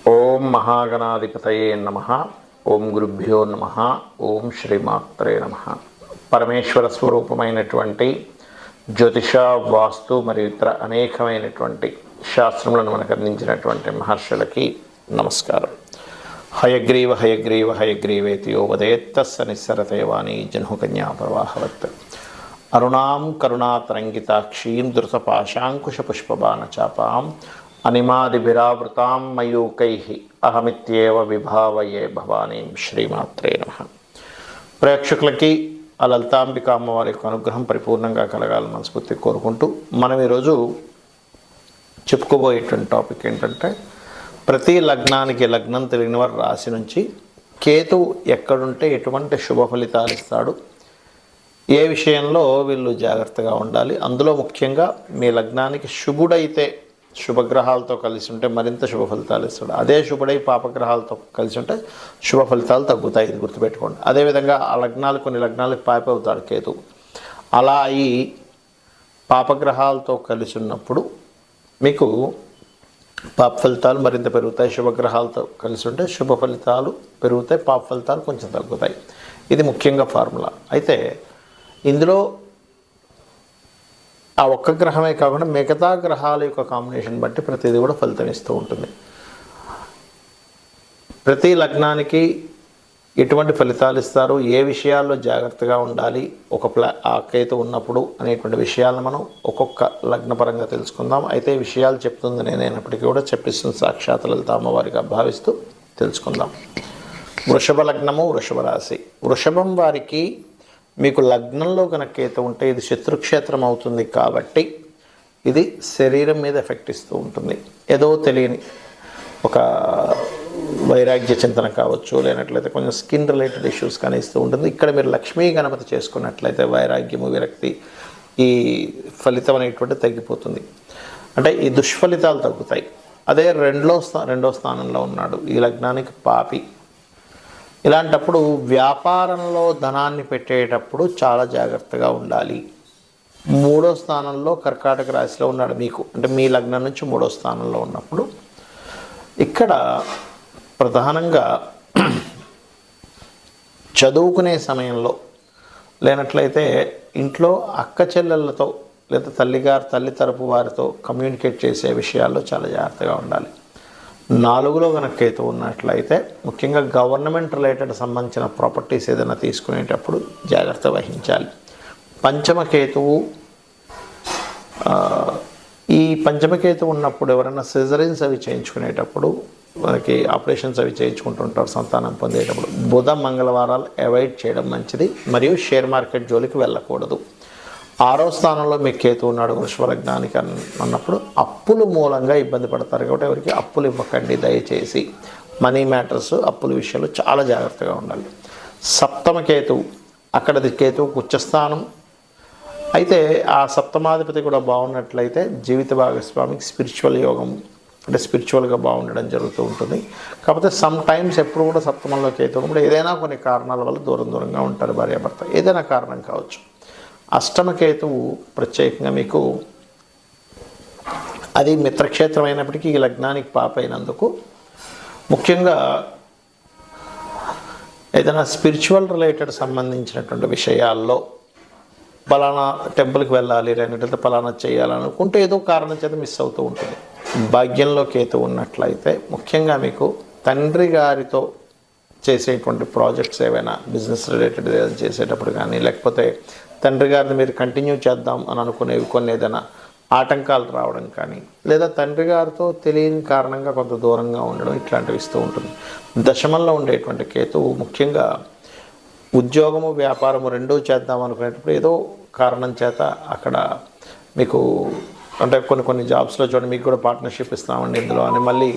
ఓం మహాగణాధిపతయే నమః. ఓం గురుభ్యో నమః. ఓం శ్రీమాత్రే నమః. పరమేశ్వర స్వరూపమైనటువంటి జ్యోతిష, వాస్తు మరియు ఇతర అనేకమైనటువంటి శాస్త్రములను మనకు అందించినటువంటి మహర్షులకి నమస్కారం. హయగ్రీవ హయగ్రీవ హయగ్రీవేతి యో వదేత్తస్స నిస్సరతే వాణి జన్హుకన్యా ప్రవాహవత్. అరుణాం కరుణాతరంగితాక్షీం ధృతపాశాంకుశపుష్పబాణచాపాం అనిమాదిభిరావృతాం మయూకైః అహమిత్యేవ విభావయే భవానీం. శ్రీమాత్రే నమః. ప్రేక్షకులకి ఆ లలితాంబిక అమ్మవారి యొక్క అనుగ్రహం పరిపూర్ణంగా కలగాలని మనస్ఫూర్తి కోరుకుంటూ మనం ఈరోజు చెప్పుకోబోయేటువంటి టాపిక్ ఏంటంటే, ప్రతి లగ్నానికి లగ్నం తెలియని వారి రాశి నుంచి కేతువు ఎక్కడుంటే ఎటువంటి శుభ ఫలితాలు ఇస్తాడు, ఏ విషయంలో వీళ్ళు జాగ్రత్తగా ఉండాలి, అందులో ముఖ్యంగా మీ లగ్నానికి శుభుడైతే శుభగ్రహాలతో కలిసి ఉంటే మరింత శుభ ఫలితాలు ఇస్తాడు, అదే శుభుడై పాపగ్రహాలతో కలిసి ఉంటే శుభ ఫలితాలు తగ్గుతాయి. ఇది గుర్తుపెట్టుకోండి. అదేవిధంగా ఆ లగ్నాలు కొన్ని లగ్నాలకు పాపి అవుతాడు కేతువు. అలా ఈ పాపగ్రహాలతో కలిసి ఉన్నప్పుడు మీకు పాప ఫలితాలు మరింత పెరుగుతాయి, శుభగ్రహాలతో కలిసి ఉంటే శుభ ఫలితాలు పెరుగుతాయి, పాప ఫలితాలు కొంచెం తగ్గుతాయి. ఇది ముఖ్యంగా ఫార్ములా. అయితే ఇందులో ఆ ఒక్క గ్రహమే కాకుండా మిగతా గ్రహాల యొక్క కాంబినేషన్ బట్టి ప్రతిదీ కూడా ఫలితం ఇస్తూ ఉంటుంది. ప్రతి లగ్నానికి ఎటువంటి ఫలితాలు ఇస్తారు, ఏ విషయాల్లో జాగ్రత్తగా ఉండాలి ఆ కేతు ఉన్నప్పుడు అనేటువంటి విషయాలను మనం ఒక్కొక్క లగ్నపరంగా తెలుసుకుందాం. అయితే ఈ విషయాలు చెప్తుంది నేనైనప్పటికీ కూడా చెప్పిస్తుంది సాక్షాత్ లలిత అమ్మవారిగా భావిస్తూ తెలుసుకుందాం. వృషభ లగ్నము, వృషభ రాశి. వృషభం వారికి మీకు లగ్నంలో కనుక కేతు ఉంటే ఇది శత్రుక్షేత్రం అవుతుంది కాబట్టి ఇది శరీరం మీద ఎఫెక్ట్ ఇస్తూ ఉంటుంది. ఏదో తెలియని ఒక వైరాగ్య చింతన కావచ్చు, లేనట్లయితే కొంచెం స్కిన్ రిలేటెడ్ ఇష్యూస్ కానీ ఇస్తూ ఉంటుంది. ఇక్కడ మీరు లక్ష్మీ గణపతి చేసుకున్నట్లయితే వైరాగ్యము, విరక్తి, ఈ ఫలితం అనేటువంటి తగ్గిపోతుంది. అంటే ఈ దుష్ఫలితాలు తగ్గుతాయి. అదే రెండో స్థానంలో ఉన్నాడు ఈ లగ్నానికి పాపి. ఇలాంటప్పుడు వ్యాపారంలో ధనాన్ని పెట్టేటప్పుడు చాలా జాగ్రత్తగా ఉండాలి. మూడో స్థానంలో కర్కాటక రాశిలో ఉన్నాడు మీకు, అంటే మీ లగ్నం నుంచి మూడో స్థానంలో ఉన్నప్పుడు ఇక్కడ ప్రధానంగా చదువుకునే సమయంలో, లేనట్లయితే ఇంట్లో అక్క చెల్లెళ్ళతో లేదా తల్లి తరపు వారితో కమ్యూనికేట్ చేసే విషయాల్లో చాలా జాగ్రత్తగా ఉండాలి. 4లో కనుక కేతు ఉన్నట్లయితే ముఖ్యంగా గవర్నమెంట్ రిలేటెడ్ సంబంధించిన ప్రాపర్టీస్ ఏదైనా తీసుకునేటప్పుడు జాగ్రత్త వహించాలి. ఈ పంచమకేతు ఉన్నప్పుడు ఎవరైనా సిజరీన్స్ అవి చేయించుకునేటప్పుడు, మనకి ఆపరేషన్స్ అవి చేయించుకుంటుంటారు సంతానం పొందేటప్పుడు, బుధ మంగళవారాలు అవాయిడ్ చేయడం మంచిది. మరియు షేర్ మార్కెట్ జోలికి వెళ్ళకూడదు. 6వ స్థానంలో మీకు కేతు ఉన్నాడు వృషభ లగ్నానికి అన్నప్పుడు అప్పుల మూలంగా ఇబ్బంది పడతారు కాబట్టి ఎవరికి అప్పులు ఇవ్వకండి దయచేసి. మనీ మ్యాటర్స్, అప్పుల విషయంలో చాలా జాగ్రత్తగా ఉండాలి. 7వ కేతువు, అక్కడది కేతువుకు ఉచ్చస్థానం. అయితే ఆ సప్తమాధిపతి కూడా బాగున్నట్లయితే జీవిత భాగస్వామికి స్పిరిచువల్ యోగం, అంటే స్పిరిచువల్గా బాగుండడం జరుగుతూ ఉంటుంది. కాకపోతే సమ్ టైమ్స్ ఎప్పుడు కూడా సప్తమంలో కేతు ఉన్నప్పుడు ఏదైనా కొన్ని కారణాల వల్ల దూరంగా ఉంటారు భార్యాభర్త, ఏదైనా కారణం కావచ్చు. అష్టమకేతువు ప్రత్యేకంగా మీకు అది మిత్రక్షేత్రం అయినప్పటికీ ఈ లగ్నానికి పాప అయినందుకు ముఖ్యంగా ఏదైనా స్పిరిచువల్ రిలేటెడ్ సంబంధించినటువంటి విషయాల్లో పలానా టెంపుల్కి వెళ్ళాలి, లేదంటే పలానా చేయాలనుకుంటే ఏదో కారణం చేత మిస్ అవుతూ ఉంటుంది. భాగ్యంలో కేతు ఉన్నట్లయితే ముఖ్యంగా మీకు తండ్రి గారితో చేసేటువంటి ప్రాజెక్ట్స్ ఏవైనా బిజినెస్ రిలేటెడ్ ఏదైనా చేసేటప్పుడు కానీ, లేకపోతే తండ్రి గారిని మీరు కంటిన్యూ చేద్దాం అని అనుకునేవి కొన్ని ఏదైనా ఆటంకాలు రావడం కానీ, లేదా తండ్రి గారితో తెలియని కారణంగా కొంత దూరంగా ఉండడం, ఇట్లాంటివి ఇస్తూ ఉంటుంది. దశమంలో ఉండేటువంటి కేతువు ముఖ్యంగా ఉద్యోగము, వ్యాపారము రెండూ చేద్దాం అనుకునేటప్పుడు ఏదో కారణం చేత అక్కడ మీకు, అంటే కొన్ని జాబ్స్లో చూడండి మీకు కూడా పార్ట్నర్షిప్ ఇస్తామండి ఇందులో అని మళ్ళీ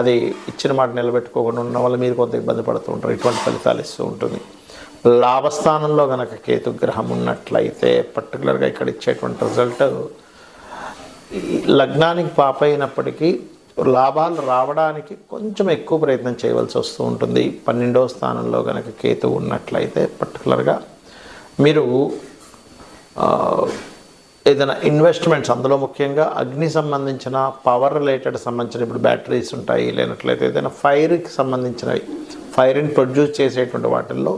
అది ఇచ్చిన మాట నిలబెట్టుకోకుండా ఉన్న వల్ల మీరు కొంత ఇబ్బంది పడుతూ ఉంటారు. ఇటువంటి ఫలితాలు ఇస్తూ ఉంటుంది. లాభస్థానంలో కనుక కేతు గ్రహం ఉన్నట్లయితే పర్టికులర్గా ఇక్కడ ఇచ్చేటువంటి రిజల్ట్ లగ్నానికి పాప అయినప్పటికీ లాభాలు రావడానికి కొంచెం ఎక్కువ ప్రయత్నం చేయవలసి వస్తూ ఉంటుంది. 12వ స్థానంలో కనుక కేతు ఉన్నట్లయితే పర్టికులర్గా మీరు ఏదైనా ఇన్వెస్ట్మెంట్స్, అందులో ముఖ్యంగా అగ్ని సంబంధించిన పవర్ రిలేటెడ్ సంబంధించిన ఇప్పుడు బ్యాటరీస్ ఉంటాయి, లేనట్లయితే ఏదైనా ఫైర్కి సంబంధించినవి, ఫైర్ని ప్రొడ్యూస్ చేసేటువంటి వాటిల్లో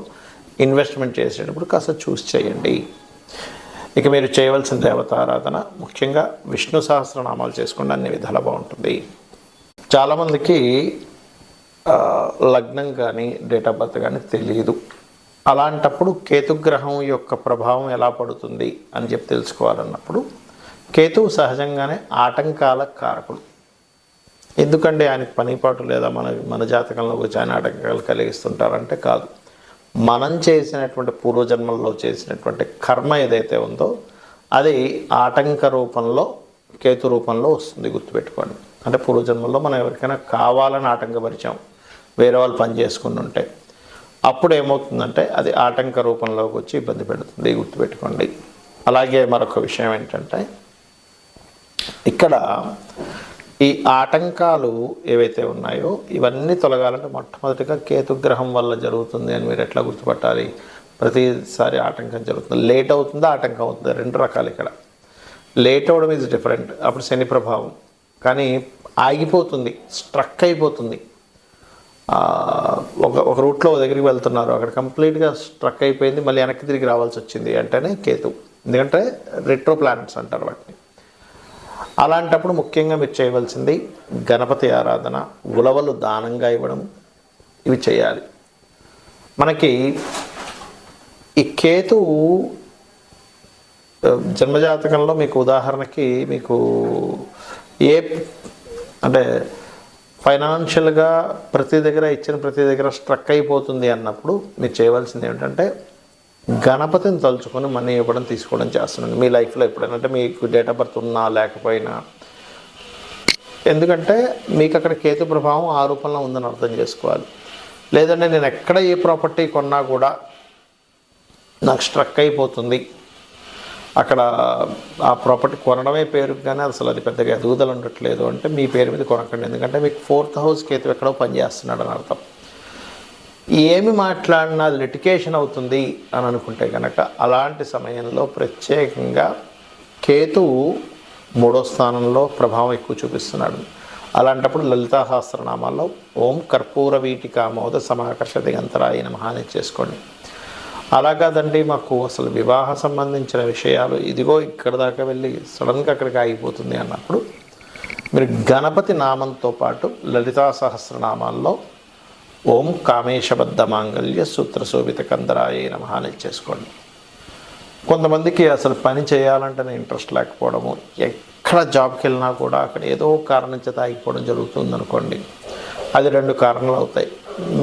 ఇన్వెస్ట్మెంట్ చేసేటప్పుడు కాస్త చూస్ చేయండి. ఇక మీరు చేయవలసిన దేవతారాధన ముఖ్యంగా విష్ణు సహస్రనామాలు చేసుకుంటే అన్ని విధాలా బాగుంటుంది. చాలామందికి లగ్నం కానీ డేట్ ఆఫ్ బర్త్ కానీ తెలియదు. అలాంటప్పుడు కేతుగ్రహం యొక్క ప్రభావం ఎలా పడుతుంది అని చెప్పి తెలుసుకోవాలన్నప్పుడు, కేతువు సహజంగానే ఆటంకాల కారకుడు. ఎందుకంటే ఆయనకు పనిపాటు లేదా మన జాతకంలో వచ్చి ఆయన ఆటంకాలు కలిగిస్తుంటారంటే కాదు. మనం చేసినటువంటి పూర్వజన్మల్లో చేసినటువంటి కర్మ ఏదైతే ఉందో అది ఆటంక రూపంలో, కేతు రూపంలో వస్తుంది. గుర్తుపెట్టుకోండి. అంటే పూర్వజన్మల్లో మనం ఎవరికైనా కావాలని ఆటంకపరిచాం, వేరే వాళ్ళు పని చేసుకుని ఉంటే, అప్పుడు ఏమవుతుందంటే అది ఆటంక రూపంలోకి వచ్చి ఇబ్బంది పెడుతుంది. గుర్తుపెట్టుకోండి. అలాగే మరొక విషయం ఏంటంటే, ఇక్కడ ఈ ఆటంకాలు ఏవైతే ఉన్నాయో ఇవన్నీ తొలగాలంటే మొట్టమొదటిగా కేతుగ్రహం వల్ల జరుగుతుంది అని మీరు ఎట్లా గుర్తుపట్టాలి? ప్రతిసారి ఆటంకం జరుగుతుంది, లేట్ అవుతుందా ఆటంకం అవుతుందా, రెండు రకాలు. ఇక్కడ లేట్ అవ్వడం ఈజ్ డిఫరెంట్, అప్పుడు శని ప్రభావం. కానీ ఆగిపోతుంది, స్ట్రక్ అయిపోతుంది. ఒక రూట్లో దగ్గరికి వెళ్తున్నారు, అక్కడ కంప్లీట్గా స్ట్రక్ అయిపోయింది, మళ్ళీ వెనక్కి తిరిగి రావాల్సి వచ్చింది అంటేనే కేతు. ఎందుకంటే రెట్రో ప్లానెట్స్ అంటారు వాటిని. అలాంటప్పుడు ముఖ్యంగా మీరు చేయవలసింది గణపతి ఆరాధన, ఉలవలు దానంగా ఇవ్వడం, ఇవి చేయాలి. మనకి ఈ కేతువు జన్మజాతకంలో మీకు ఉదాహరణకి మీకు అంటే ఫైనాన్షియల్గా ప్రతి దగ్గర ఇచ్చిన ప్రతి దగ్గర స్ట్రక్ అయిపోతుంది అన్నప్పుడు మీరు చేయవలసింది ఏమిటంటే గణపతిని తలుచుకొని మనీ ఇవ్వడం, తీసుకోవడం చేస్తున్నాను మీ లైఫ్లో ఎప్పుడైనా. అంటే మీకు డేట్ ఆఫ్ బర్త్ ఉన్నా లేకపోయినా, ఎందుకంటే మీకు అక్కడ కేతు ప్రభావం ఆ రూపంలో ఉందని అర్థం చేసుకోవాలి. లేదంటే నేను ఎక్కడ ఏ ప్రాపర్టీ కొన్నా కూడా నాకు స్ట్రక్ అయిపోతుంది, అక్కడ ఆ ప్రాపర్టీ కొనడమే పేరుకు కానీ అసలు అది పెద్దగా ఎదుగుదల ఉండట్లేదు అంటే మీ పేరు మీద కొనకండి. ఎందుకంటే మీకు 4th హౌస్ కేతు ఎక్కడో పనిచేస్తున్నాడు అని అర్థం. ఏమి మాట్లాడినా లిటికేషన్ అవుతుంది అని అనుకుంటే కనుక అలాంటి సమయంలో ప్రత్యేకంగా కేతువు 3వ స్థానంలో ప్రభావం ఎక్కువ చూపిస్తున్నాడు. అలాంటప్పుడు లలితా సహస్రనామాల్లో ఓం కర్పూర వీటికామోద సమాకర్షతి గంతరాయ నమః అని చేసుకోండి. అలా కాదండి మాకు అసలు వివాహ సంబంధించిన విషయాలు ఇదిగో ఇక్కడ దాకా వెళ్ళి సడన్గా అక్కడికి ఆగిపోతుంది అన్నప్పుడు మీరు గణపతి నామంతో పాటు లలితా సహస్రనామాల్లో ఓం కామేశబద్ధ మాంగళ్య సూత్రశోభిత కందరాయ నమః అని చేసుకోండి. కొంతమందికి అసలు పని చేయాలంటేనే ఇంట్రెస్ట్ లేకపోవడము, ఎక్కడ జాబ్కి వెళ్ళినా కూడా అక్కడ ఏదో కారణం చేత ఆగిపోవడం జరుగుతుంది అనుకోండి. అది 2 కారణాలు అవుతాయి.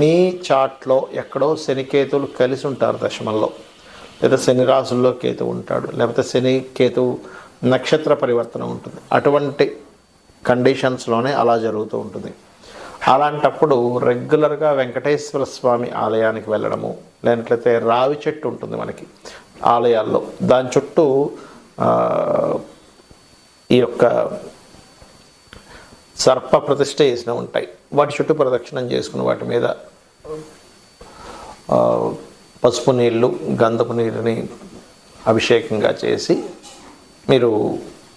మీ చార్ట్లో ఎక్కడో శనికేతువులు కలిసి ఉంటారు దశమంలో, లేదా శని రాశుల్లో కేతు ఉంటాడు, లేకపోతే శని కేతు నక్షత్ర పరివర్తన ఉంటుంది. అటువంటి కండిషన్స్లోనే అలా జరుగుతూ ఉంటుంది. అలాంటప్పుడు రెగ్యులర్గా వెంకటేశ్వర స్వామి ఆలయానికి వెళ్ళడము, లేనట్లయితే రావి చెట్టు ఉంటుంది మనకి ఆలయాల్లో, దాని చుట్టూ ఈ యొక్క సర్ప ప్రతిష్ఠ చేసినవి ఉంటాయి, వాటి చుట్టూ ప్రదక్షిణం చేసుకుని వాటి మీద పసుపు నీళ్ళు గంధపు నీరుని అభిషేకంగా చేసి మీరు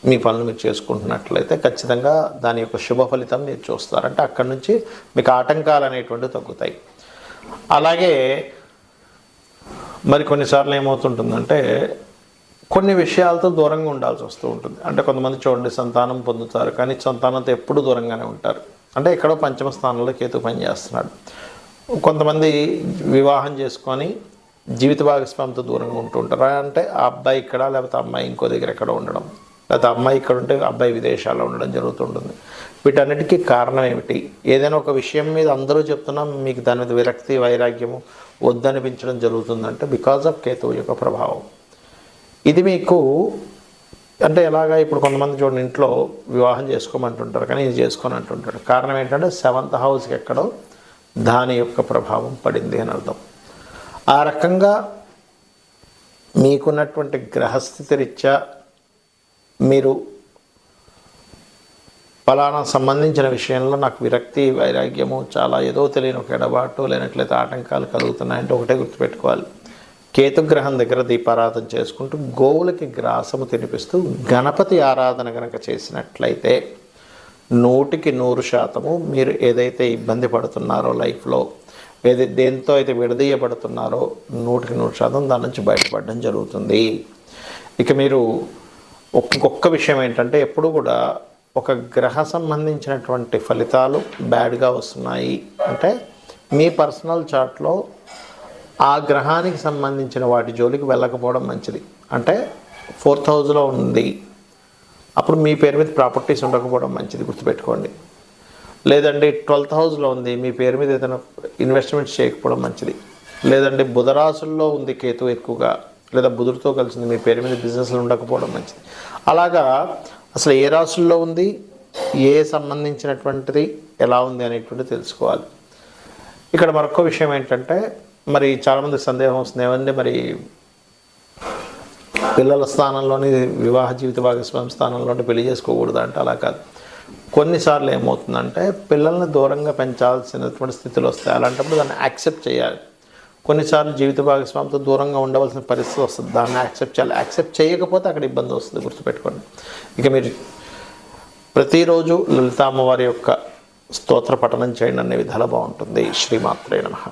మీ పనులు మీరు చేసుకుంటున్నట్లయితే ఖచ్చితంగా దాని యొక్క శుభ ఫలితం మీరు చూస్తారంటే అక్కడి నుంచి మీకు ఆటంకాలు అనేటువంటివి తగ్గుతాయి. అలాగే మరి కొన్నిసార్లు ఏమవుతుంటుందంటే కొన్ని విషయాలతో దూరంగా ఉండాల్సి వస్తూ ఉంటుంది. అంటే కొంతమంది చూడండి సంతానం పొందుతారు కానీ సంతానంతో ఎప్పుడూ దూరంగానే ఉంటారు. అంటే ఎక్కడో 5వ స్థానంలో కేతు పని చేస్తున్నాడు. కొంతమంది వివాహం చేసుకొని జీవిత భాగస్వామితో దూరంగా ఉంటూ ఉంటారు. అంటే ఆ అబ్బాయి ఇక్కడ, లేకపోతే అమ్మాయి ఇంకో దగ్గర ఎక్కడ ఉండడం, లేకపోతే అమ్మాయి ఇక్కడ ఉంటే అబ్బాయి విదేశాల్లో ఉండడం జరుగుతుంటుంది. వీటన్నిటికీ కారణం ఏమిటి? ఏదైనా ఒక విషయం మీద అందరూ చెప్తున్నాం, మీకు దాని మీద విరక్తి వైరాగ్యము వద్దనిపించడం జరుగుతుందంటే బికాజ్ ఆఫ్ కేతువు యొక్క ప్రభావం. ఇది మీకు అంటే ఎలాగా ఇప్పుడు కొంతమంది చూడండి ఇంట్లో వివాహం చేసుకోమంటుంటారు కానీ ఇది చేసుకొని అంటుంటారు. కారణం ఏంటంటే 7th హౌస్కి ఎక్కడో దాని యొక్క ప్రభావం పడింది అని అర్థం. ఆ రకంగా మీకున్నటువంటి గ్రహస్థితి రీత్యా మీరు ఫలానా సంబంధించిన విషయంలో నాకు విరక్తి వైరాగ్యము చాలా ఏదో తెలియని ఒక ఎడబాటు లేనట్లయితే ఆటంకాలు కలుగుతున్నాయంటే ఒకటే గుర్తుపెట్టుకోవాలి, కేతుగ్రహం దగ్గర దీపారాధన చేసుకుంటూ గోవులకి గ్రాసము తినిపిస్తూ గణపతి ఆరాధన కనుక చేసినట్లయితే 100% మీరు ఏదైతే ఇబ్బంది పడుతున్నారో లైఫ్లో, దేంతో అయితే విడదీయబడుతున్నారో 100% దాని నుంచి బయటపడడం జరుగుతుంది. ఇక మీరు ఒక్కొక్క విషయం ఏంటంటే, ఎప్పుడు కూడా ఒక గ్రహ సంబంధించినటువంటి ఫలితాలు బ్యాడ్గా వస్తున్నాయి అంటే మీ పర్సనల్ చార్ట్లో ఆ గ్రహానికి సంబంధించిన వాటి జోలికి వెళ్ళకపోవడం మంచిది. అంటే 4th హౌస్లో ఉంది, అప్పుడు మీ పేరు మీద ప్రాపర్టీస్ ఉండకపోవడం మంచిది, గుర్తుపెట్టుకోండి. లేదండి 12th హౌస్లో ఉంది, మీ పేరు మీద ఏదైనా ఇన్వెస్ట్మెంట్స్ చేయకపోవడం మంచిది. లేదండి బుధరాశుల్లో ఉంది కేతు ఎక్కువగా, లేదా బుధుడితో కలిసింది, మీ పేరు మీద బిజినెస్లు ఉండకపోవడం మంచిది. అలాగా అసలు ఏ రాశుల్లో ఉంది, ఏ సంబంధించినటువంటిది ఎలా ఉంది అనేటువంటిది తెలుసుకోవాలి. ఇక్కడ మరొక విషయం ఏంటంటే, మరి చాలామంది సందేహం వస్తుంది, ఏమంటే మరి పిల్లల స్థానంలోని వివాహ జీవిత భాగస్వామి స్థానంలోని పెళ్లి చేసుకోకూడదు అంటే అలా కాదు. కొన్నిసార్లు ఏమవుతుందంటే పిల్లల్ని దూరంగా పెంచాల్సినటువంటి స్థితిలో వస్తాయి. అలాంటప్పుడు దాన్ని యాక్సెప్ట్ చేయాలి. కొన్నిసార్లు జీవిత భాగస్వామితో దూరంగా ఉండవలసిన పరిస్థితి వస్తుంది, దాన్ని యాక్సెప్ట్ చేయాలి. యాక్సెప్ట్ చేయకపోతే అక్కడ ఇబ్బంది వస్తుంది, గుర్తుపెట్టుకోండి. ఇక మీరు ప్రతిరోజు లలిత అమ్మవారి యొక్క స్తోత్ర పఠనం చేయండి, అనే విధాలు బాగుంటుంది. శ్రీమాత్రే నమః.